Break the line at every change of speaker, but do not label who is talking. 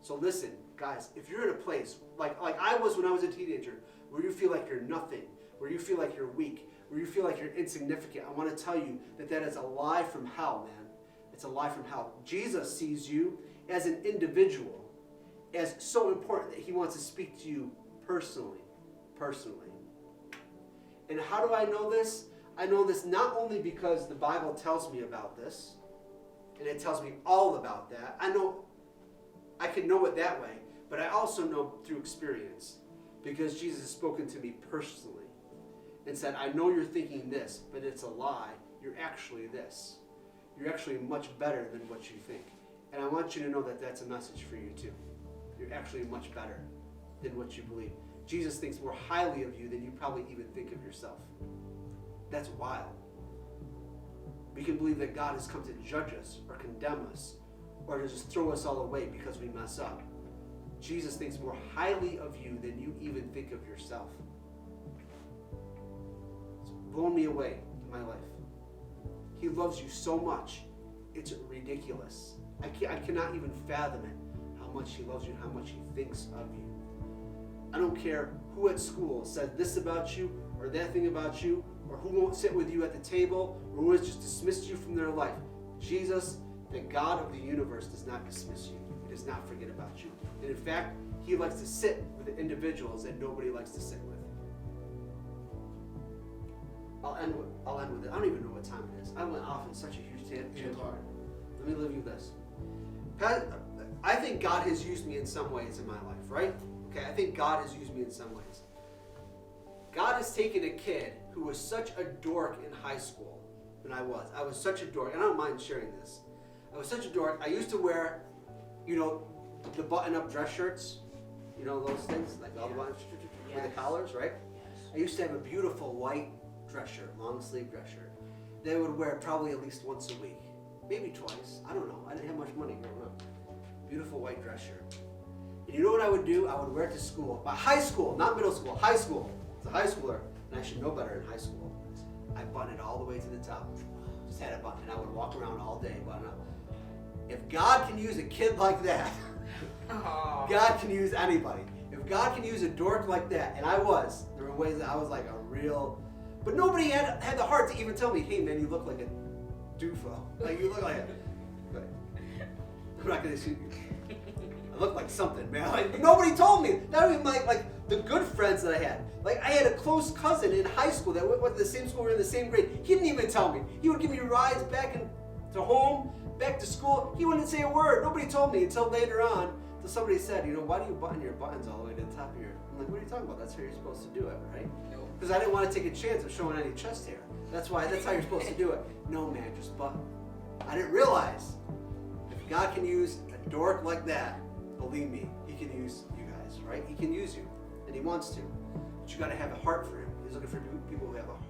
So listen, guys, if you're in a place like I was when I was a teenager, where you feel like you're nothing, where you feel like you're weak, where you feel like you're insignificant, I want to tell you that that is a lie from hell, man. It's a lie from hell. Jesus sees you as an individual, as so important that he wants to speak to you personally. And how do I know this? I know this not only because the Bible tells me about this, and it tells me all about that. I can know it that way, but I also know through experience, because Jesus has spoken to me personally and said, I know you're thinking this, but it's a lie. You're actually this. You're actually much better than what you think. And I want you to know that that's a message for you too. You're actually much better than what you believe. Jesus thinks more highly of you than you probably even think of yourself. That's wild. We can believe that God has come to judge us or condemn us or to just throw us all away because we mess up. Jesus thinks more highly of you than you even think of yourself. It's blown me away in my life. He loves you so much, it's ridiculous. I cannot even fathom it, how much he loves you and how much he thinks of you. I don't care who at school said this about you or that thing about you, or who won't sit with you at the table, or who has just dismissed you from their life. Jesus, the God of the universe, does not dismiss you. He does not forget about you. And in fact, he likes to sit with the individuals that nobody likes to sit with. I'll end with it. I don't even know what time it is. I went off in such a huge tangent. Let me leave you this. I think God has used me in some ways in my life, right? Okay, I think God has used me in some ways. God has taken a kid who was such a dork in high school than I was. I was such a dork, and I don't mind sharing this. I was such a dork. I used to wear, the button-up dress shirts, those things, like all the buttons with the collars, right?
Yes.
I used to have a beautiful white dress shirt, long sleeve dress shirt, that I would wear probably at least once a week, maybe twice. I don't know. I didn't have much money growing up. Beautiful white dress shirt. And you know what I would do? I would wear it to school. By high school, not middle school, high school. As a high schooler, and I should know better in high school. I buttoned it all the way to the top. Just had it buttoned, and I would walk around all day buttoned up. If God can use a kid like that, God can use anybody. If God can use a dork like that, and there were ways that I was like a real, but nobody had the heart to even tell me, hey man, you look like a doofo. Like you look like a, I'm not gonna shoot you. I look like something, man. Like, nobody told me. Not even like the good friends that I had. Like I had a close cousin in high school that went to the same school, we were in the same grade. He didn't even tell me. He would give me rides back to home, back to school. He wouldn't say a word. Nobody told me until later on. Until somebody said, why do you button your buttons all the way to the top of your? I'm like, what are you talking about? That's how you're supposed to do it, right?
No.
Because I didn't want to take a chance of showing any chest hair. That's how you're supposed to do it. No man, just button. I didn't realize if God can use a dork like that, believe me, he can use you guys, right? He can use you, and he wants to. But you got to have a heart for him. He's looking for people who have a